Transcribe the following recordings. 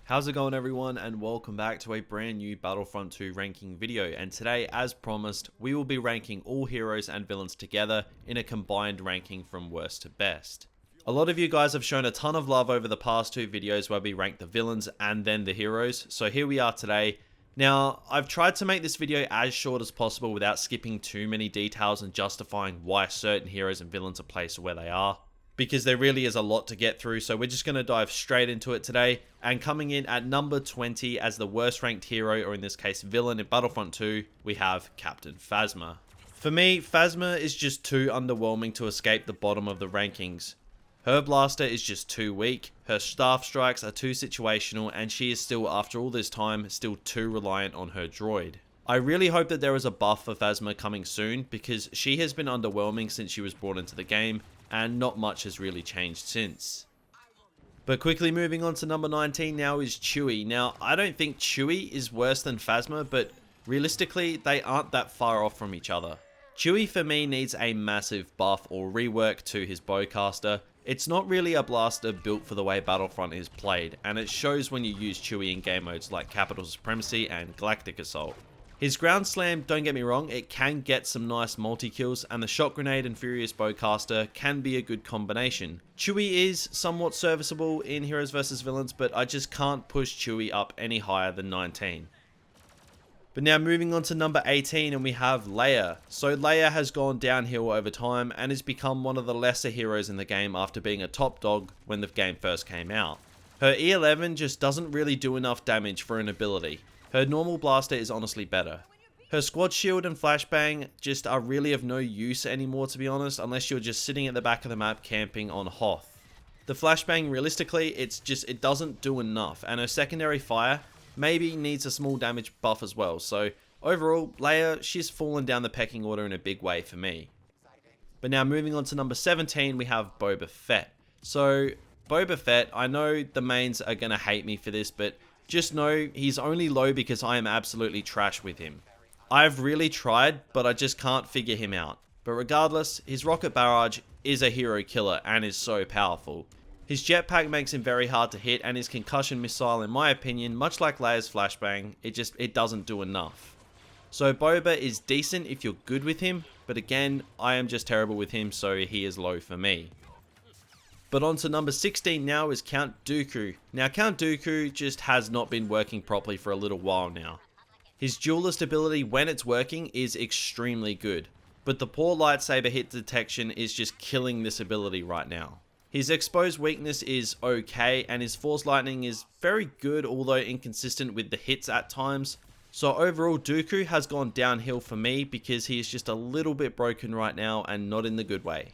How's it going everyone, and welcome back to a brand new Battlefront 2 ranking video. And today, as promised, we will be ranking all heroes and villains together in a combined ranking from worst to best. A lot of you guys have shown a ton of love over the past two videos where we rank the villains and then the heroes, so here we are today. Now, I've tried to make this video as short as possible without skipping too many details and justifying why certain heroes and villains are placed where they are, because there really is a lot to get through, so we're just going to dive straight into it today. And coming in at number 20 as the worst ranked hero, or in this case villain, in Battlefront 2, we have Captain Phasma. For me, Phasma is just too underwhelming to escape the bottom of the rankings. Her blaster is just too weak, her staff strikes are too situational, and she is still, after all this time, still too reliant on her droid. I really hope that there is a buff for Phasma coming soon, because she has been underwhelming since she was brought into the game, and not much has really changed since. But quickly moving on to number 19 now is Chewie. Now, I don't think Chewie is worse than Phasma, but realistically, they aren't that far off from each other. Chewie for me needs a massive buff or rework to his bowcaster. It's not really a blaster built for the way Battlefront is played, and it shows when you use Chewie in game modes like Capital Supremacy and Galactic Assault. His ground slam, don't get me wrong, it can get some nice multi-kills, and the shot grenade and furious bowcaster can be a good combination. Chewie is somewhat serviceable in heroes vs villains, but I just can't push Chewie up any higher than 19. But now moving on to number 18, and we have Leia. So Leia has gone downhill over time and has become one of the lesser heroes in the game after being a top dog when the game first came out. Her E11 just doesn't really do enough damage for an ability. Her normal blaster is honestly better. Her squad shield and flashbang just are really of no use anymore, to be honest, unless you're just sitting at the back of the map camping on Hoth. The flashbang, realistically, it doesn't do enough, and her secondary fire maybe needs a small damage buff as well. So overall, Leia, she's fallen down the pecking order in a big way for me. But now moving on to number 17, we have Boba Fett. So Boba Fett, I know the mains are going to hate me for this, but just know he's only low because I am absolutely trash with him. I've really tried, but I just can't figure him out. But regardless, his rocket barrage is a hero killer and is so powerful. His jetpack makes him very hard to hit, and his concussion missile, in my opinion, much like Leia's flashbang, it doesn't do enough. So Boba is decent if you're good with him, but again, I am just terrible with him, so he is low for me. But on to number 16 now is Count Dooku. Now Count Dooku just has not been working properly for a little while now. His duelist ability, when it's working, is extremely good, but the poor lightsaber hit detection is just killing this ability right now. His exposed weakness is okay, and his force lightning is very good, although inconsistent with the hits at times. So overall, Dooku has gone downhill for me because he is just a little bit broken right now and not in the good way.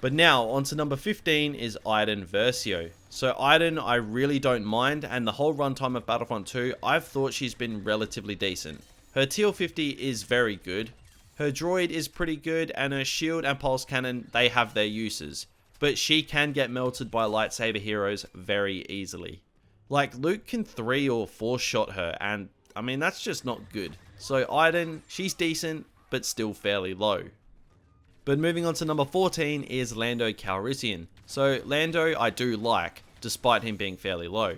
But now, on to number 15 is Versio. So Iden, I really don't mind, and the whole runtime of Battlefront 2, I've thought she's been relatively decent. Her TL50 is very good, her droid is pretty good, and her shield and pulse cannon, they have their uses. But she can get melted by lightsaber heroes very easily. Like, Luke can 3 or 4 shot her, and I mean, that's just not good. So Iden, she's decent, but still fairly low. But moving on to number 14 is Lando Calrissian. So Lando I do like, despite him being fairly low.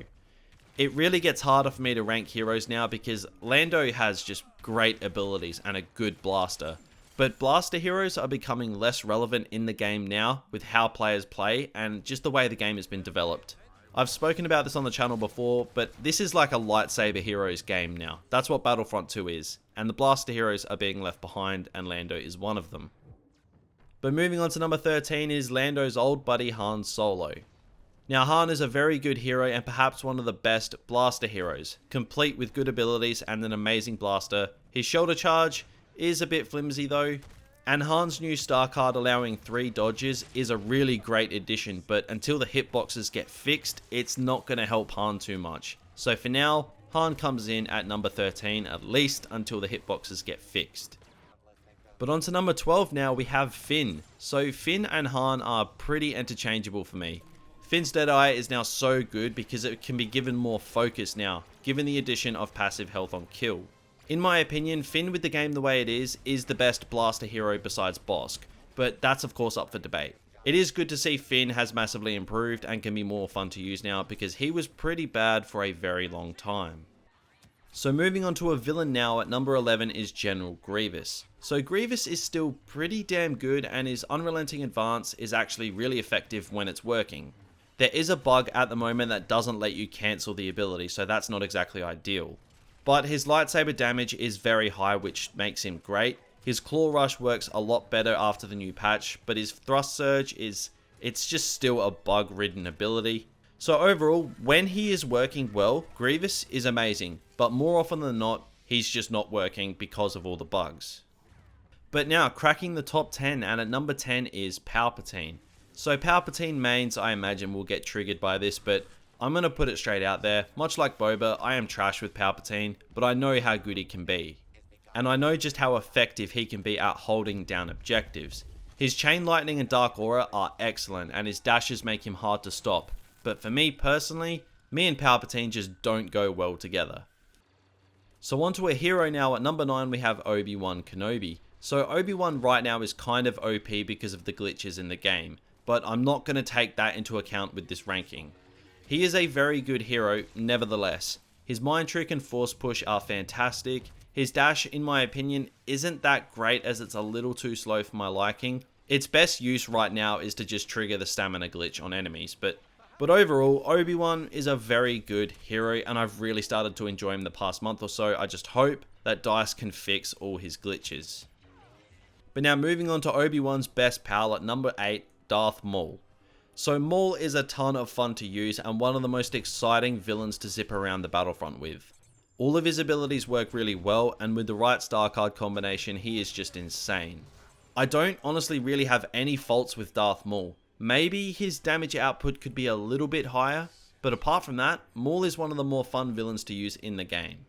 It really gets harder for me to rank heroes now because Lando has just great abilities and a good blaster. But blaster heroes are becoming less relevant in the game now with how players play and just the way the game has been developed. I've spoken about this on the channel before, but this is like a lightsaber heroes game now. That's what Battlefront 2 is, and the blaster heroes are being left behind, and Lando is one of them. But moving on to number 13 is Lando's old buddy Han Solo. Now Han is a very good hero and perhaps one of the best blaster heroes, complete with good abilities and an amazing blaster. His shoulder charge is a bit flimsy though, and Han's new star card allowing 3 dodges is a really great addition, but until the hitboxes get fixed, it's not going to help Han too much. So for now, Han comes in at number 13 at least until the hitboxes get fixed. But on to number 12 now, we have Finn. So Finn and Han are pretty interchangeable for me. Finn's Deadeye is now so good because it can be given more focus now, given the addition of passive health on kill. In my opinion, Finn with the game the way it is the best blaster hero besides Bosque, but that's of course up for debate. It is good to see Finn has massively improved and can be more fun to use now because he was pretty bad for a very long time. So moving on to a villain now at number 11 is General Grievous. So Grievous is still pretty damn good and his unrelenting advance is actually really effective when it's working. There is a bug at the moment that doesn't let you cancel the ability, so that's not exactly ideal. But his lightsaber damage is very high, which makes him great. His claw rush works a lot better after the new patch, but his thrust surge it's just still a bug-ridden ability. So overall, when he is working well, Grievous is amazing, but more often than not, he's just not working because of all the bugs. But now, cracking the top 10, and at number 10 is Palpatine. So Palpatine mains, I imagine, will get triggered by this, but I'm going to put it straight out there. Much like Boba, I am trash with Palpatine, but I know how good he can be. And I know just how effective he can be at holding down objectives. His Chain Lightning and Dark Aura are excellent, and his dashes make him hard to stop. But for me personally, me and Palpatine just don't go well together. So onto a hero now. At number 9 we have ObiWan Kenobi. So Obi-Wan right now is kind of OP because of the glitches in the game, but I'm not going to take that into account with this ranking. He is a very good hero nevertheless. His Mind Trick and Force Push are fantastic. His dash, in my opinion, isn't that great as it's a little too slow for my liking. Its best use right now is to just trigger the stamina glitch on enemies, but overall, Obi-Wan is a very good hero and I've really started to enjoy him the past month or so. I just hope that DICE can fix all his glitches. But now moving on to Obi-Wan's best pal at number 8, Darth Maul. So Maul is a ton of fun to use and one of the most exciting villains to zip around the Battlefront with. All of his abilities work really well, and with the right star card combination, he is just insane. I don't honestly really have any faults with Darth Maul. Maybe his damage output could be a little bit higher, but apart from that, Maul is one of the more fun villains to use in the game.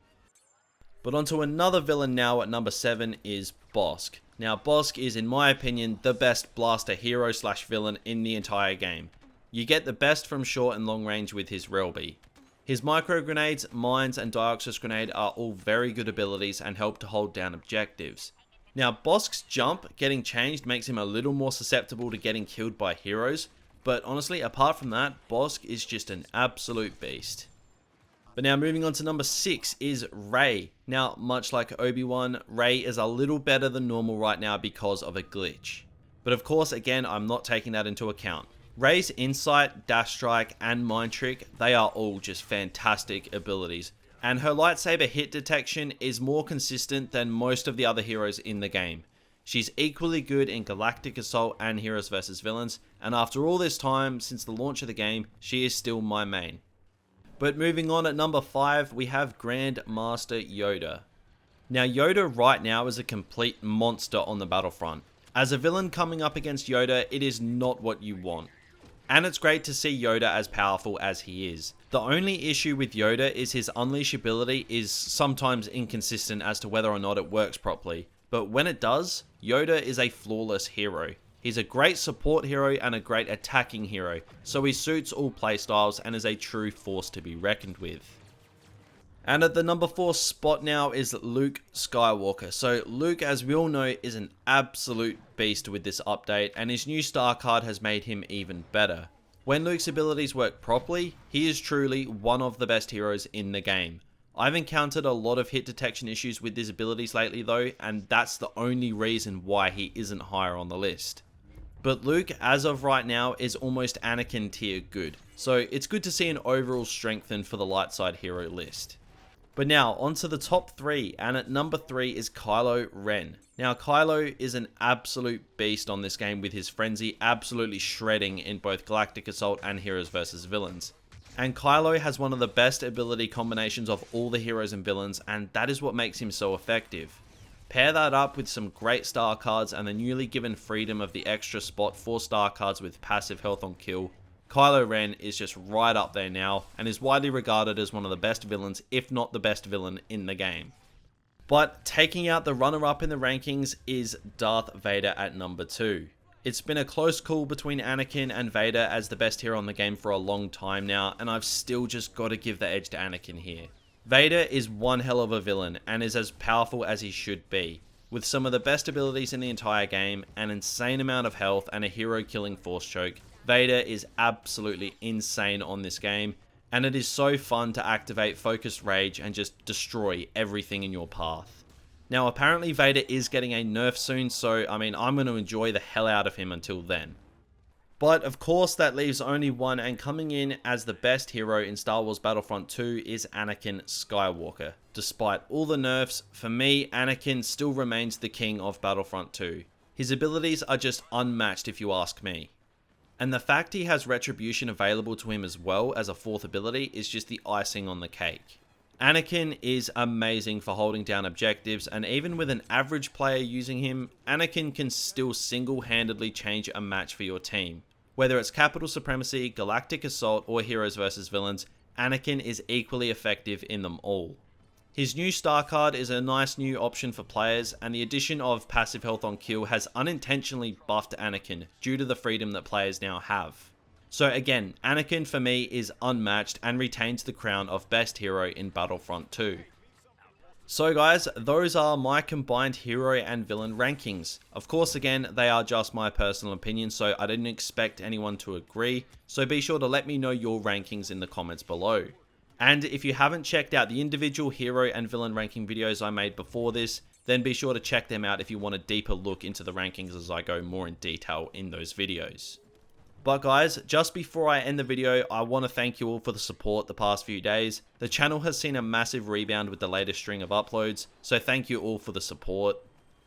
But onto another villain now at number 7 is Bosque. Now Bosque is, in my opinion, the best blaster hero slash villain in the entire game. You get the best from short and long range with his Relby. His micro grenades, mines and Dioxis grenade are all very good abilities and help to hold down objectives. Now Bosque's jump getting changed makes him a little more susceptible to getting killed by heroes, but honestly apart from that, Bosque is just an absolute beast. But now moving on to number 6 is Rey. Now much like Obi-Wan, Rey is a little better than normal right now because of a glitch. But of course again, I'm not taking that into account. Rey's Insight, Dash Strike and Mind Trick, they are all just fantastic abilities. And her lightsaber hit detection is more consistent than most of the other heroes in the game. She's equally good in Galactic Assault and Heroes vs Villains, and after all this time since the launch of the game, she is still my main. But moving on at number 5, we have Grand Master Yoda. Now Yoda right now is a complete monster on the Battlefront. As a villain coming up against Yoda, it is not what you want. And it's great to see Yoda as powerful as he is. The only issue with Yoda is his Unleash ability is sometimes inconsistent as to whether or not it works properly. But when it does, Yoda is a flawless hero. He's a great support hero and a great attacking hero, so he suits all playstyles and is a true force to be reckoned with. And at the number 4 spot now is Luke Skywalker. So Luke, as we all know, is an absolute beast with this update, and his new star card has made him even better. When Luke's abilities work properly, he is truly one of the best heroes in the game. I've encountered a lot of hit detection issues with his abilities lately though, and that's the only reason why he isn't higher on the list. But Luke, as of right now, is almost Anakin tier good, so it's good to see an overall strengthen for the light side hero list. But now, onto the top 3, and at number 3 is Kylo Ren. Now, Kylo is an absolute beast on this game with his Frenzy absolutely shredding in both Galactic Assault and Heroes vs Villains. And Kylo has one of the best ability combinations of all the heroes and villains, and that is what makes him so effective. Pair that up with some great star cards and the newly given freedom of the extra spot 4 star cards with passive health on kill, Kylo Ren is just right up there now and is widely regarded as one of the best villains, if not the best villain in the game. But taking out the runner-up in the rankings is Darth Vader at number 2. It's been a close call between Anakin and Vader as the best hero in the game for a long time now, and I've still just got to give the edge to Anakin here. Vader is one hell of a villain and is as powerful as he should be. With some of the best abilities in the entire game, an insane amount of health, and a hero killing force choke, Vader is absolutely insane on this game, and it is so fun to activate Focused Rage and just destroy everything in your path. Now apparently Vader is getting a nerf soon, so I mean I'm going to enjoy the hell out of him until then. But of course that leaves only one, and coming in as the best hero in Star Wars Battlefront 2 is Anakin Skywalker. Despite all the nerfs, for me Anakin still remains the king of Battlefront 2. His abilities are just unmatched if you ask me. And the fact he has Retribution available to him as well as a fourth ability is just the icing on the cake. Anakin is amazing for holding down objectives, and even with an average player using him, Anakin can still single-handedly change a match for your team. Whether it's Capital Supremacy, Galactic Assault, or Heroes vs Villains, Anakin is equally effective in them all. His new star card is a nice new option for players, and the addition of passive health on kill has unintentionally buffed Anakin due to the freedom that players now have. So again, Anakin for me is unmatched and retains the crown of best hero in Battlefront 2. So guys, those are my combined hero and villain rankings. Of course again, they are just my personal opinion, so I didn't expect anyone to agree, so be sure to let me know your rankings in the comments below. And if you haven't checked out the individual hero and villain ranking videos I made before this, then be sure to check them out if you want a deeper look into the rankings as I go more in detail in those videos. But guys, just before I end the video, I want to thank you all for the support the past few days. The channel has seen a massive rebound with the latest string of uploads, so thank you all for the support.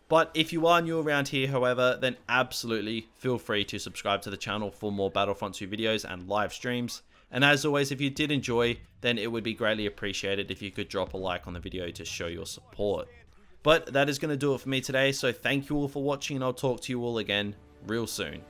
But if you are new around here, however, then absolutely feel free to subscribe to the channel for more Battlefront 2 videos and live streams. And as always, if you did enjoy, then it would be greatly appreciated if you could drop a like on the video to show your support. But that is going to do it for me today, so thank you all for watching, and I'll talk to you all again real soon.